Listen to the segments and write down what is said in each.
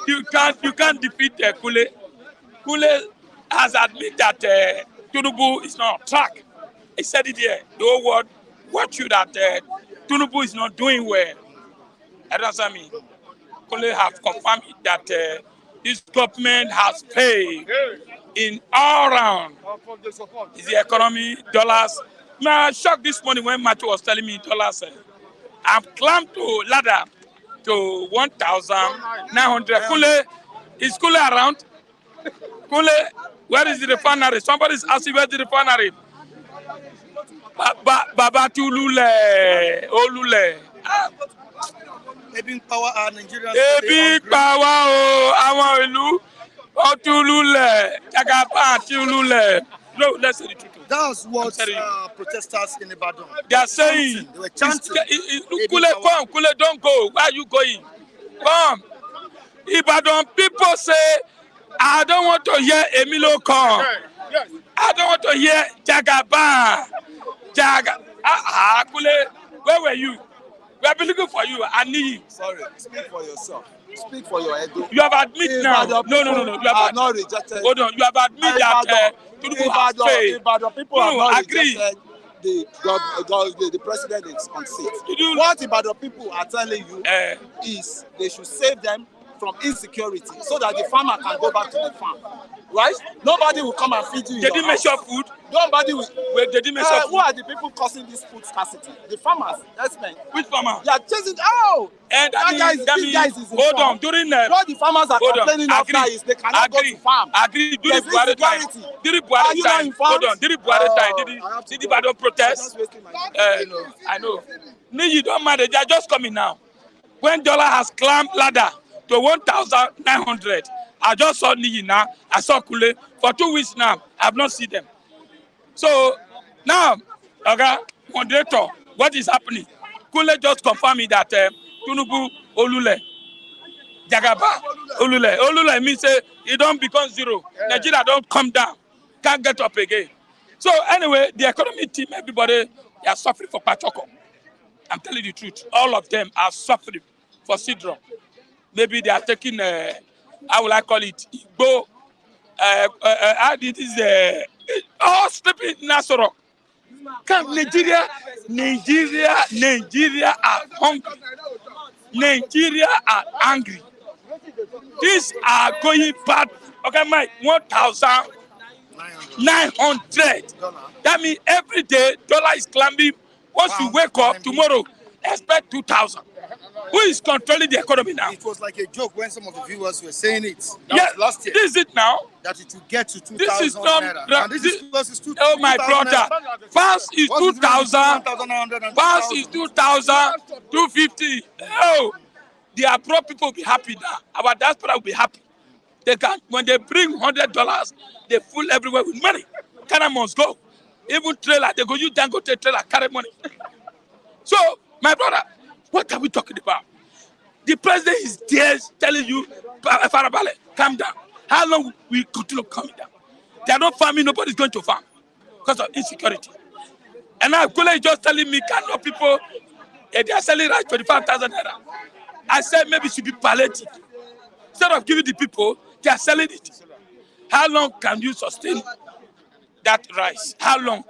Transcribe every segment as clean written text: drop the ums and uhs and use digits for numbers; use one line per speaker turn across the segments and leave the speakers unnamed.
You can't defeat Kule. Kule has admitted that Tinubu is not on track. He said it here. The whole world watch you that Tinubu is not doing well. I don't understand me. Kule have confirmed that this government has failed in all round. Is the economy, dollars. Man, I shocked this morning when Matthew was telling me dollars. I've climbed to ladder to 1,900. Kule, is Kule around? Kule, where is the refinery? Somebody's asking where the refinery. Baba Tulule, Olule.
Ebi power and Nigerians.
Ebi power, oh, àwọn ìlú, Otulule, Jagaba Tulule. No, let's say the truth.
That's what protesters in Ibadan.
They are saying.
They were chanting.
Kule, come, Kule, don't go. Where are you going? Come. Ibadan people say, I don't want to hear Emilio come. I don't want to hear Jagaba. Kule, where were you? We have been looking for you. I need you.
Sorry, speak for yourself. Speak for your ego.
You have admitted now. No. You have
not rejected.
Hold on. You have admitted that Tinubu has failed.
Ibadan people have not
agree.
Rejected the president is on seat. What Ibadan people are telling you is they should save them from insecurity so that the farmer can go back to the farm. Right? Nobody will come and feed you.
They didn't measure food.
Nobody will.
Wait, they didn't measure food.
Who are the people causing this food scarcity? The farmers. That's men.
Which farmer?
They are chasing. Oh!
And
that guy is in
hold
farm.
on. During
what the farmers are complaining after is they cannot go to farm.
Agree. During Buhari time. Hold on. During Buhari time. Did the Ibadan protest? I know. No, you don't mind. They are just coming now. When dollar has climbed ladder to 1,900. I just saw Niyi now. I saw Kule for 2 weeks now. I have not seen them. So now, okay, moderator, what is happening? Kule just confirmed me that Tinubu Olule, Jagaba Olule means it don't become zero. Nigeria don't come down, can't get up again. So anyway, the economy team, everybody, they are suffering for Pachoko. I'm telling you the truth. All of them are suffering for syndrome. Maybe they are taking. How will I call it? Igbo. It is all sleeping in Nasoro. Come Nigeria are hungry. Nigeria are angry. These are going bad. Okay, Mike, 1,900. That means every day dollar is climbing. Once you wake up tomorrow, expect 2,000. Who is controlling the economy now?
It was like a joke when some of the viewers were saying it.
Yes, last year. This is it now.
That it will get to 2,000.
This is not.
And this is close to 2,000.
Oh my brother. Pass is 2,000. Pass is 2,250. Oh, the abroad people will be happy now. Our diaspora will be happy. They can when they bring $100, they full everywhere with money. Canada must go. Even trailer, they go use Dangote trailer carry money. So, my brother. What are we talking about? The president is there telling you, Farabale, calm down. How long will we continue coming down? They are not farming, nobody's going to farm because of insecurity. And now Kule is just telling me, cannot people, they are selling rice 25,000 naira. I said maybe it should be palliative. Instead of giving the people, they are selling it. How long can you sustain that rice? How long?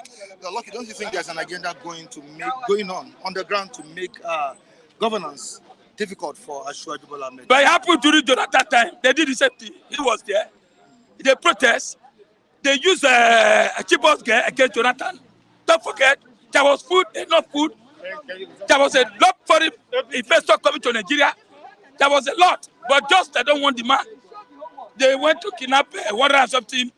Lucky, don't you think there's an agenda going on the ground to make governance difficult for Ashwaju Bola Ahmed?
But it happened during Jonathan time. They did the same thing. He was there. They protest. They use a cheapest girl against Jonathan. Don't forget, there was food, enough food. There was a lot for investors coming to Nigeria. There was a lot, but just they don't want the man. They went to kidnap 100 and something,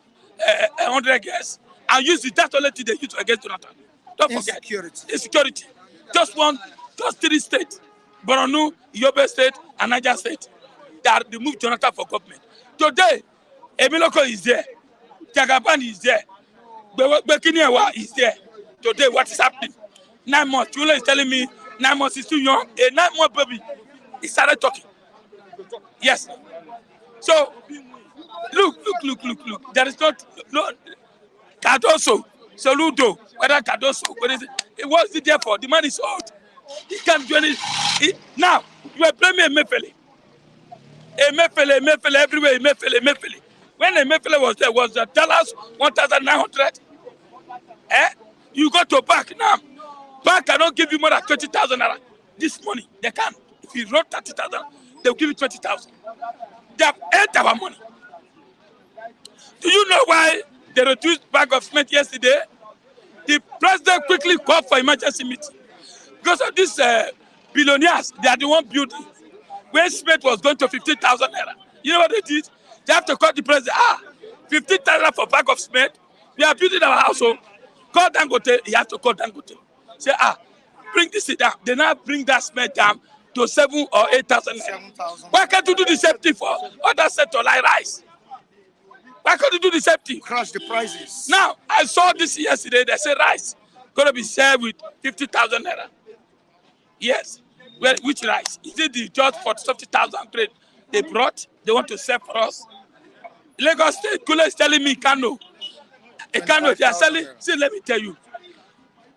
100 girls, and use it. That's only thing they use against Jonathan. Don't forget. Insecurity. Just 3 states. Borno, Yobe State, and Niger State. That removed Jonathan for government. Today, Emiloko is there. Jagaban is there. Bekiniewa is there. Today, what is happening? 9 months. Chula is telling me 9 months is too young. A 9-month baby, he started talking. Yes. So, look. There is not no Cardoso, Soludo, whether Cardoso, what is it? What's it there for? The man is old. He can't do anything. Now, you are blaming Mefele. Emefiele, everywhere, Emefiele. When Emefiele was there, was the dollars 1,900? You go to bank now. Bank cannot give you more than 20,000 naira. This money, they can. If you wrote 30,000, they'll give you 20,000. They have ate our money. Do you know why they reduced bag of cement yesterday? The president quickly called for emergency meeting. Because of these billionaires, they are the one building. When cement was going to 15,000 naira, you know what they did? They have to call the president. 15,000 for bag of cement. We are building our household. Call Dangote. You have to call Dangote. Say, bring this down. They now bring that cement down to 7,000 or 8,000 naira. Why can't you do the same thing for other sector like rice? Why can't you do the same thing?
Crash the prices.
Now, I saw this yesterday. They say rice going to be served with 50,000 naira. Yes. Well, which rice? Is it the just for 50,000 grade they brought? They want to sell for us? Lagos State Kule is telling me Kano. A Kano, they are selling. See, let me tell you.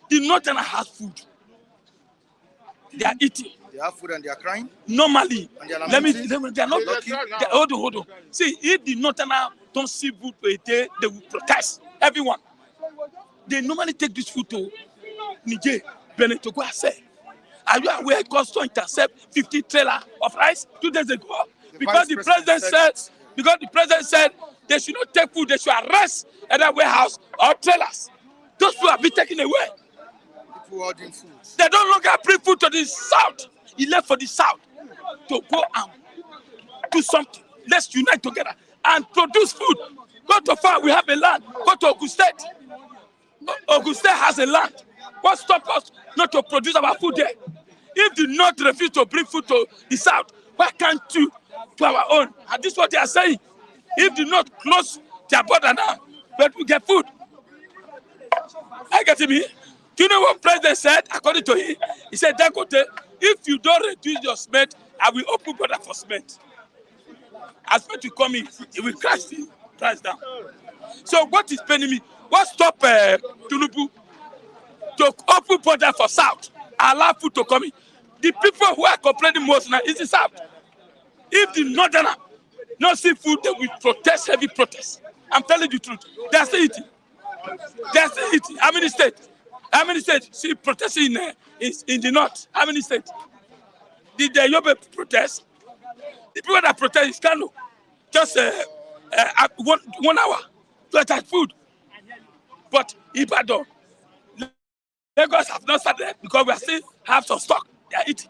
The Northern has food. They are eating.
They have food and they are crying?
Normally.
And they are
they are not lucky. Hold on. See, if the Northern don't see food for a day, they will protest. Everyone. They normally take this food to Niger, Benin to go and sell. Are you aware Custom intercept 50 trailer of rice 2 days ago? Because the president said they should not take food, they should arrest either warehouse or trailers. Those food have been taken away.
People ordering food.
They don't longer bring food to the south. He left for the south to go and do something. Let's unite together and produce food. Go to farm, we have a land. Go to Ogun State. Ogun State has a land. What stops us not to produce our food there? If the North refuse to bring food to the south, why can't you to our own? And this is what they are saying. If the North close their border now, but we get food. I get me. Do you know what president said? According to him, he said, Dangote, if you don't reduce your cement, I will open border for cement. As cement will come in, it will crash the price down. So what is paining me? What stop Tinubu to open border for South, allow food to come in? The people who are complaining most now is the South. If the Northerner not see food, they will protest, heavy protest. I'm telling you the truth. They are still eating. They are still eating. How many states? How many states? See, protesting in the north. How many states? Did the Yobe protest? The people that protest is Kano. Just 1 hour to attack food. But Ibadan, Lagos have not started because we are still have some stock. They are eating.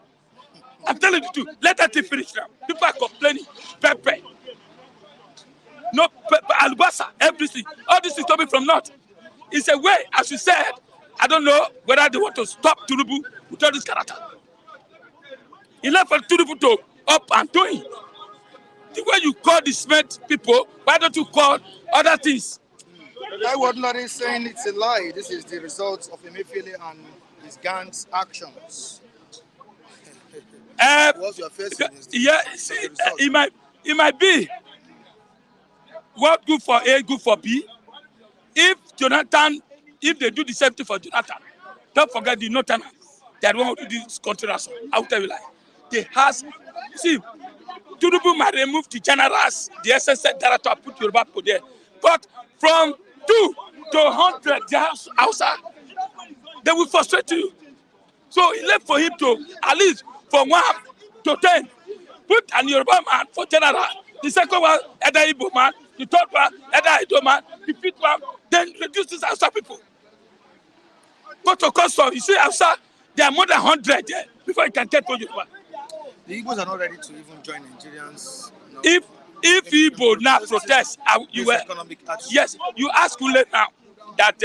I'm telling you the truth. Let that thing finish now. People are complaining. Pepper. No pepper, albasa, everything. All this is coming from north. It's a way, as you said, I don't know whether they want to stop Tinubu with all this character. He left for Tinubu to up and doing. The way you call the cement people, why don't you call other things?
I was not saying it's a lie. This is the result of Emefiele and his gang's actions. What's your first thing?
Yeah, see, it might be. What good for A, good for B. If they do the same thing for Jonathan, don't forget the Northern. They don't want to do this country. I will tell you like. They has, see, Tinubu might remove the generals, the SSS director, put Yoruba people there. But from 2 to 100, the outside, they will frustrate you. So he left for him to, at least from 1 to 10, put an Yoruba man for general. The second one, either Igbo man. The third one, either Edo man. The fifth one, then reduce this outside people. Go to custom. You see outside, there are more than 100 there before you can get to Yoruba.
The Igbos are not ready to even join Nigerians. No.
If Igbo now protest, yes, you ask Kule now that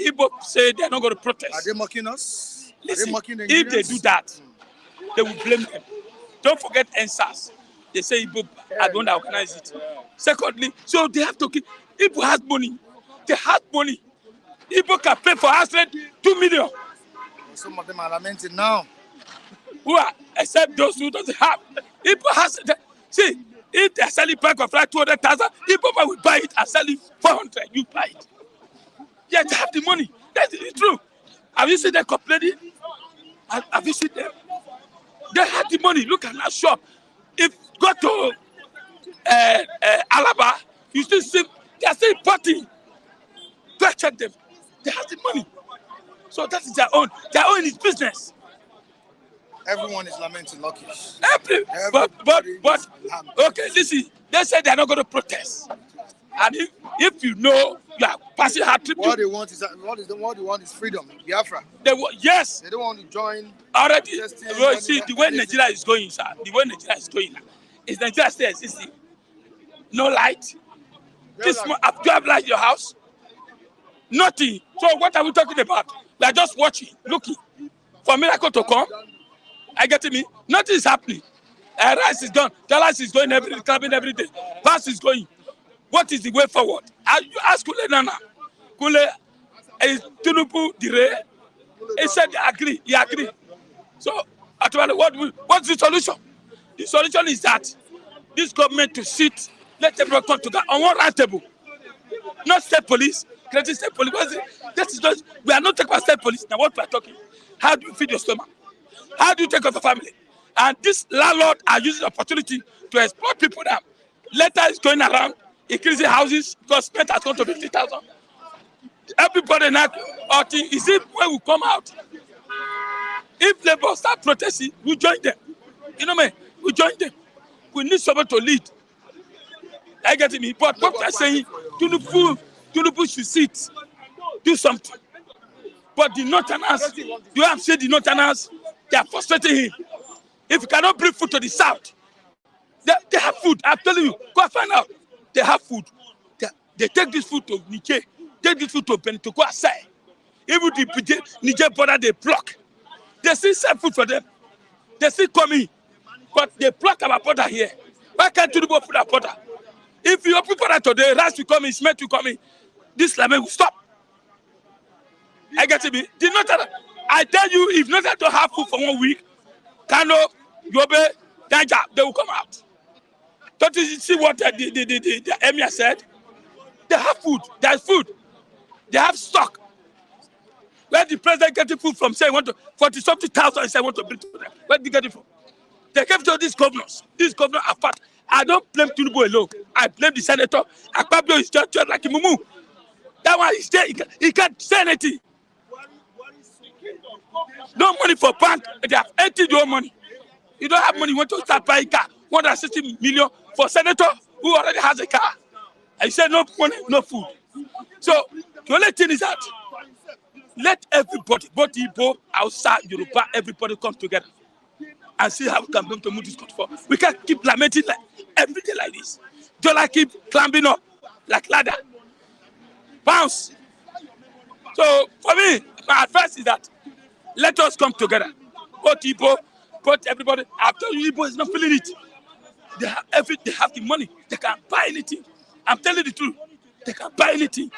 Igbo say they're not going to protest.
Are they mocking us?
Listen,
are they mocking Nigerians?
If they do that, they will blame them. Don't forget NSAS. They say Igbo are the one that organize it. Secondly, so they have to keep. Igbo has money. They have money. Igbo can pay for house rent 2 million.
Some of them are lamenting now.
Who are, except those who doesn't have. Igbo has. See, if they're selling pack of like 200,000, Igbo will buy it and sell it 400. You buy it. Yeah, they have the money. That's true. Have you seen them complaining? Have you seen them? They have the money. Look at that shop. If go go to Alaba, you still see they are still partying. Go check them. They have the money. So that is their own. Their own is business.
Everyone is lamenting Lucky.
But okay, listen. They said they are not going to protest. And if you know you are passing hard trip,
what they want is freedom, Biafra.
Yes.
They don't want to join.
Already, see the way Nigeria is going, sir. The way Nigeria is going now. Is Nigeria still existing? No light. This do you have light in your house? Nothing. So what are we talking about? We are just watching, looking for miracle to come. I get me. Nothing is happening. Rice is gone. Dollars is going clubbing every day. Pass is going. What is the way forward? You ask Kule Nana. Kule is Tunupu Dire. He said he agree. So actually, what's the solution? The solution is that this government to sit, let everyone come together on one round table. Not state police, creating state police. We are not talking about state police. Now what we are talking, how do you feed your stomach? How do you take care of your family? And this landlord are using the opportunity to exploit people now. Letter is going around, increasing houses, because rent has gone to 50,000. Everybody now, is it when we come out? If Labour start protesting, we join them. You know me? We join them. We need someone to lead. I get me. But what I'm saying, Tinubu should sit, do something. But the Northerners, you have said the Northerners, they are frustrating him. If you cannot bring food to the south, they have food. I'm telling you, go and find out. They have food. They take this food to Niger, take this food to Benin to go aside. Even the Niger border, they block. They still sell food for them. They still coming. But they block our border here. Why can't you put our border? If you open border today, rice will come in, cement will come in. This lament will stop. I get to be. I tell you, if not to have food for 1 week, Kano, Yobe, Niger, they will come out. Don't you see what the emir said? They have food. There's food. They have stock. Where the president getting food from? Say, want to 40,000. He said, want to bring to them. Where did he get it from? They gave to these governors. These governors are part. I don't blame Tinubu alone. I blame the senator. Akpabio is just like Imumu. That one is there. He can't say anything. No money for bank. They have emptied your money. You don't have money. You want to start buying a car. 160 million for senator who already has a car. And you say no money, no food. So the only thing is that let everybody, both Igbo, outside Yoruba, everybody come together and see how we can come to move this country forward. We can't keep lamenting like every day like this. Dollar keep climbing up like ladder. Bounce. So for me, my advice is that let us come together. Both Igbo, both everybody. After Igbo is not feeling it. They have the money. They can buy anything. I'm telling the truth. They can buy anything.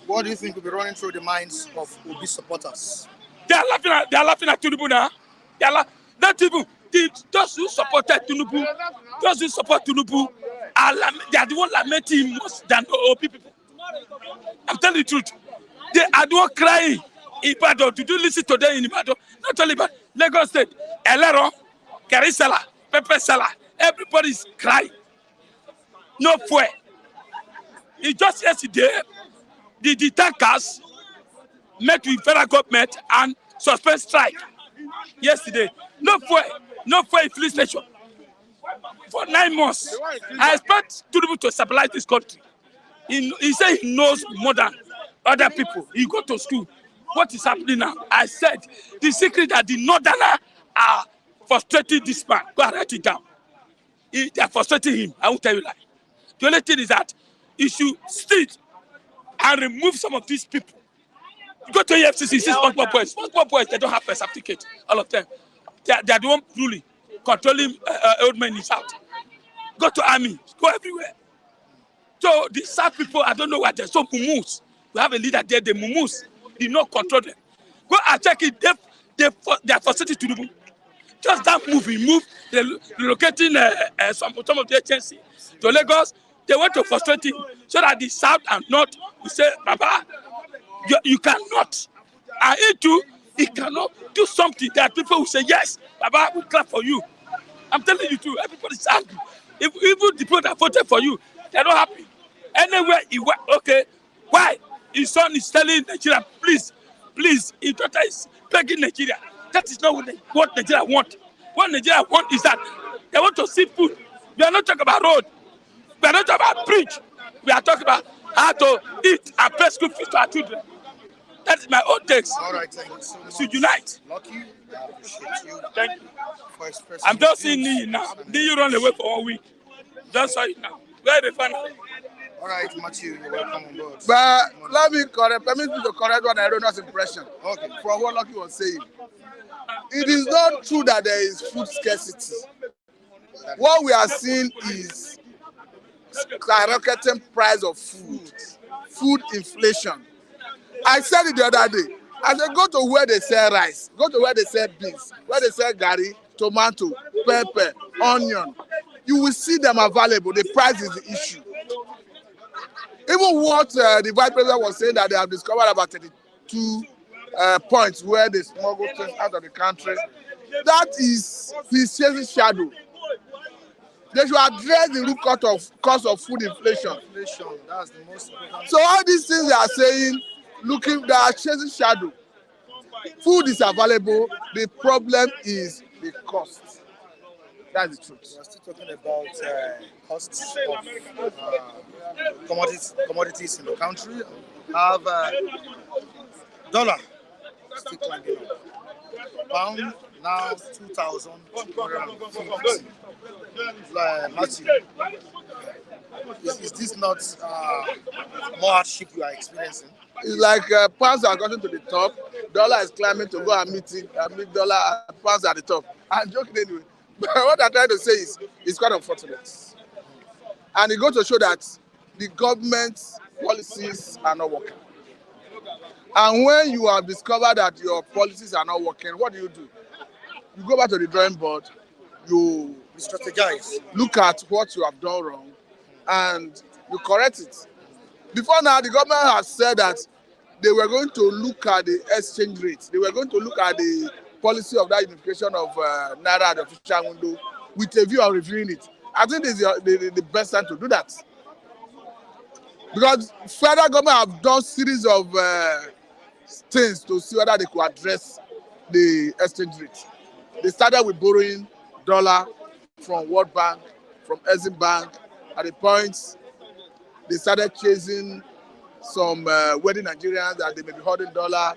What do you think will be running through the minds of Obi supporters?
They are laughing at Tinubu now. Not even those who supported Tinubu, those who support Tinubu, they are the one lamenting him most than the OP people. I'm telling the truth. They are the one crying. Ibadan, did you listen to them in Ibadan? Not only Ibadan, Lagos State, Elero, Karisala, Pepper Sala, everybody's crying. No fuel. It's just yesterday, the tankers met with federal government and suspend strike. Yesterday, no fuel in police station for 9 months. I expect Tinubu to stabilize this country. He said he knows more than other people. He go to school. What is happening now? I said the secret that the Northerners are frustrating this man. Go and write it down. They are frustrating him. I won't tell you lie. The only thing is that he should sit and remove some of these people. You go to EFCC, see SpongeBob boys. SpongeBob boys, they don't have a certificate. All of them. They are the one ruling, controlling old men in the South. Go to army. Go everywhere. So the South people, I don't know why they're so mumus. We have a leader there, the mumus. Did not control them. Go and check it. They are frustrated to do. Just that move, relocating some of the agency to Lagos. They want to frustrate him so that the South and North will say, Baba, you cannot. And he too, he cannot do something that people will say, yes, Baba, we clap for you. I'm telling you too. Everybody's angry. If even the people that voted for you, they're not happy. Anywhere he went, okay, why? His son is telling Nigeria, please, his daughter is begging Nigeria. That is not what Nigeria want. What Nigeria want is that they want to see food. We are not talking about road. We are not talking about bridge. We are talking about how to eat and pay school fees to our children. That is my own takes.
All right, thank you so much.
So unite.
Lucky, I appreciate you.
Thank you.
For expressing
I'm just
your
seeing
views.
you now. Did you run away for 1 week? Just saw it now. Where the final?
All right, Matthew, you're welcome on board.
But let me permit me to correct what I don't know impression.
Okay.
From what Lucky was saying. It is not true that there is food scarcity. What we are seeing is skyrocketing price of food inflation. I said it the other day. I said, go to where they sell rice, go to where they sell beans, where they sell garri, tomato, pepper, onion. You will see them available. The price is the issue. Even what the vice president was saying that they have discovered about 32 points where they smuggle things out of the country. That is his chasing shadow. They should address the root cause of food inflation.
That's the most important.
So all these things they are saying, they are chasing shadow. Food is available. The problem is the cost. That's the truth.
We're still talking about costs of commodities in the country. Have dollar still climbing up. Pound now 2,250. Matthew, is this not more hardship you are experiencing?
It's like pounds are getting to the top, dollar is climbing to go and meet dollar, pounds at the top. I'm joking anyway. But what I'm trying to say is, it's quite unfortunate. And it goes to show that the government policies are not working. And when you have discovered that your policies are not working, what do? You go back to the drawing board, you
strategize,
look at what you have done wrong, and you correct it. Before now, the government has said that they were going to look at the exchange rate. They were going to look at the policy of that unification of Naira at the official window with a view of reviewing it. I think this is the best time to do that. Because federal government have done series of things to see whether they could address the exchange rate. They started with borrowing dollar from World Bank, from Exim Bank. At the point, they started chasing some wealthy Nigerians that they may be holding dollar.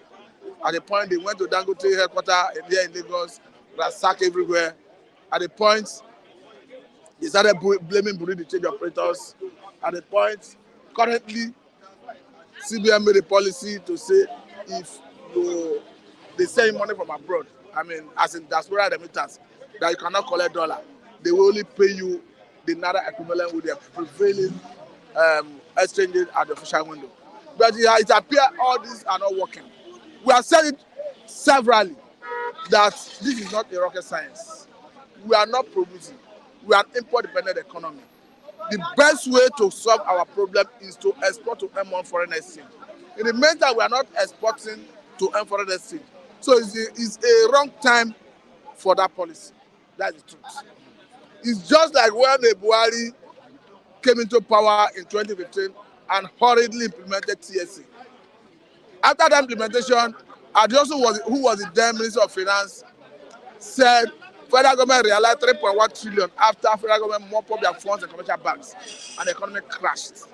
At the point, they went to Dangote headquarters here in Lagos, ransack everywhere. At the point, they started blaming Bureau de change operators. At the point, currently, CBN made a policy to say if they send money from abroad, I mean, as in diaspora remittance, that you cannot collect dollar. They will only pay you the Naira equivalent with their prevailing exchange rate at the official window. But it appears all these are not working. We have said it severally that this is not a rocket science. We are not producing. We are an import-dependent economy. The best way to solve our problem is to export to earn more foreign exchange. In the meantime, we are not exporting to earn foreign exchange. So it's a wrong time for that policy. That's the truth. It's just like when the Buhari came into power in 2015 and hurriedly implemented TSA. After that implementation, Adiosu, who was the then Minister of Finance, said federal government realized 3.1 trillion after federal government mopped up their funds in commercial banks, and the economy crashed.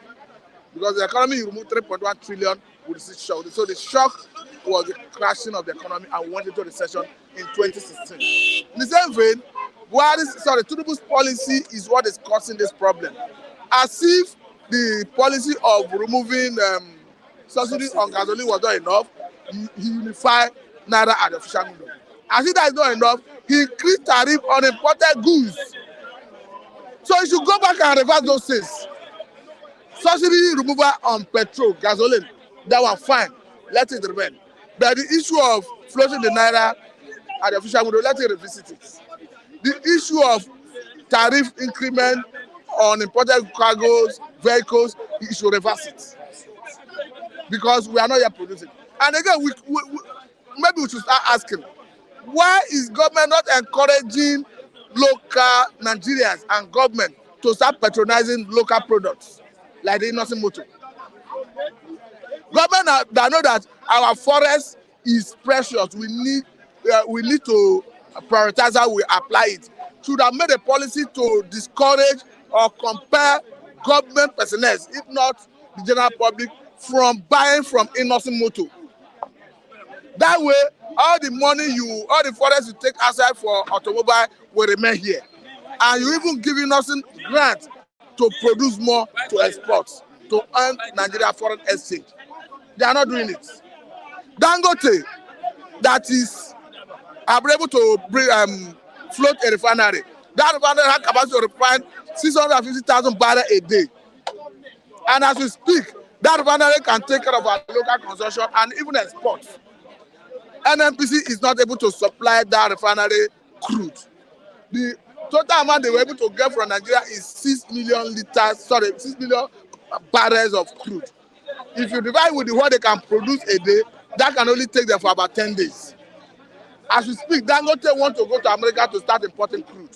Because the economy, you removed 3.1 trillion with the shock. So the shock was the crashing of the economy and went into recession in 2016. In the same vein, Tinubu's policy is what is causing this problem. As if the policy of removing subsidies on gasoline was not enough, he unified Naira at the official window. As if that is not enough, he increased tariff on imported goods. So he should go back and reverse those things. Subsidy removal on petrol, gasoline, that one fine, let it remain. But the issue of floating the Naira at the official window, let it revisit it. The issue of tariff increment on imported cargoes, vehicles, he should reverse it. Because we are not yet producing. And again, maybe we should start asking, why is government not encouraging
local Nigerians and government to start patronizing local products like the innocent motor. Government that know that our forest is precious. We need to prioritize how we apply it. Should have made a policy to discourage or compel government personnel, if not the general public, from buying from innocent motor. That way, all the forest you take outside for automobile will remain here. And you even give innocent grant to produce more to export, to earn Nigeria foreign exchange. They are not doing it. Dangote, that is, are able to bring float a refinery. That refinery has capacity to refine 650,000 barrels a day. And as we speak, that refinery can take care of our local consumption and even export. NNPC is not able to supply that refinery crude. The total amount they were able to get from Nigeria is 6 million barrels of crude. If you divide with what they can produce a day, that can only take them for about 10 days. As we speak, Dangote want to go to America to start importing crude.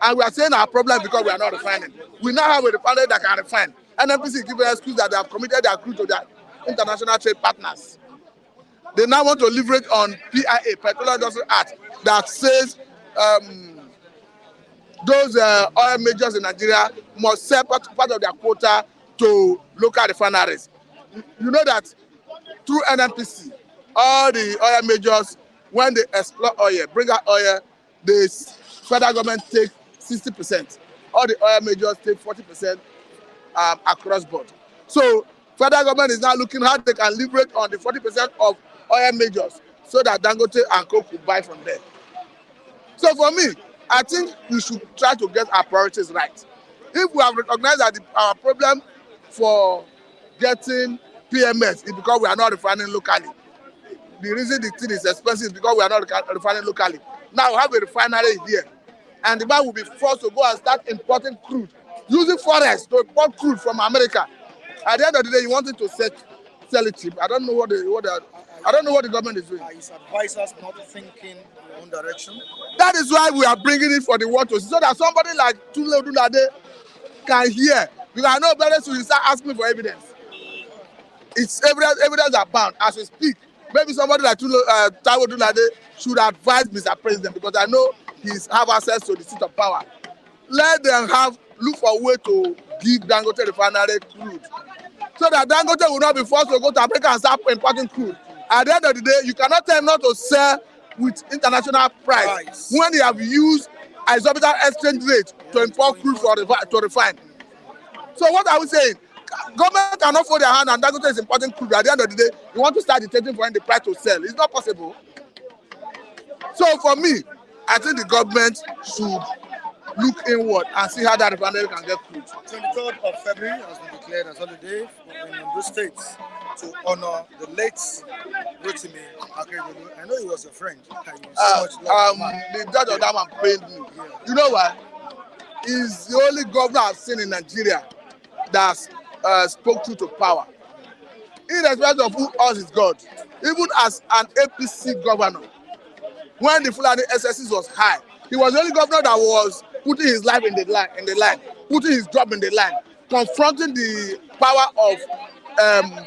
And we are saying our problem because we are not refining. We now have a refinery that can refine. NNPC is giving an excuse that they have committed their crude to their international trade partners. They now want to leverage on PIA, Petroleum Industry Act, that says those oil majors in Nigeria must sell part of their quota to local refineries. You know that through NNPC, all the oil majors, when they exploit oil, bring out oil, the federal government take 60%. All the oil majors take 40% across board. So federal government is now looking how they can leverage on the 40% of oil majors so that Dangote and Co could buy from them. So for me, I think we should try to get our priorities right. If we have recognized that our problem for getting PMS is because we are not refining locally. The reason the thing is expensive is because we are not refining locally. Now we have a refinery here, and the man will be forced to go and start importing crude, using forests to import crude from America. At the end of the day, you want it to sell it cheap. I don't know what the government is doing.
Are his advisors not thinking in their own direction?
That is why we are bringing it for the world to see, so that somebody like Tunle Odunlade can hear. Because I know better, so you start asking for evidence. It's evidence abound as we speak. Maybe somebody like Taiwo Odunlade should advise Mr. President, because I know he have access to the seat of power. Let them look for a way to give Dangote refinery crude, so that Dangote will not be forced to go to Africa and start importing crude. At the end of the day, you cannot tell him not to sell with international price when they have used exorbitant exchange rate to import crude to refine. So what are we saying? Government cannot fold their hand and Dangote is importing crude. At the end of the day, you want to start dictating for him the price to sell. It's not possible. So for me, I think the government should look inward and see how that refinery can get crude.
23rd of February has been declared as holiday in Ondo State to honor the late Rotimi Akeredolu. I know he was a friend.
The judge of that man paid me. Yeah. You know why? He's the only governor I've seen in Nigeria that spoke true to power. Irrespective of who else is God. Even as an APC governor, when the Fulani SSS was high, he was the only governor that was putting his life in the line, putting his job in the line, confronting the power of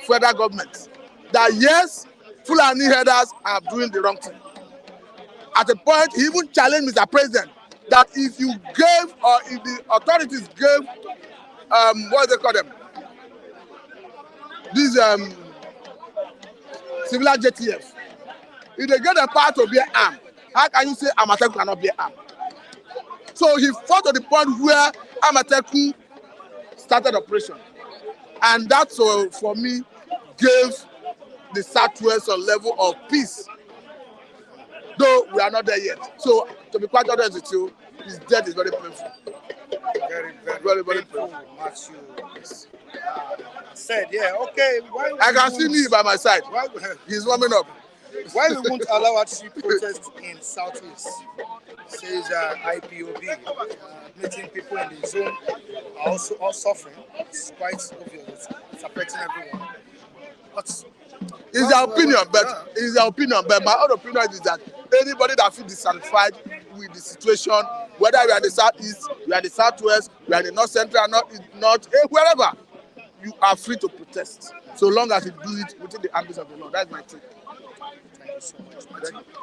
federal government. That yes, Fulani headers are doing the wrong thing. At a point, he even challenged Mr. President that if you gave, or if the authorities gave, what do they call them? These civil JTF. If they get the power to bear arm, how can you say Amateku cannot bear arm? So he fought to the point where Amateku started operation. And that's for me gave the Southwest a level of peace. Though we are not there yet. So to be quite honest with you, his death is very painful.
Very painful. Matthew said, yeah, okay.
I can see me by my side. He's warming up.
Why we won't allow us to protest in Southeast? Says IPOB. Admitting people in the zone are also all suffering. It's quite obvious. It's affecting everyone. But
it's their opinion, but my own opinion is that anybody that feels dissatisfied with the situation Whether you are the southeast, you are the southwest, you are the north central, north, wherever, you are free to protest, so long as you do it within the ambit of the law. That's my take.
Thank you so much.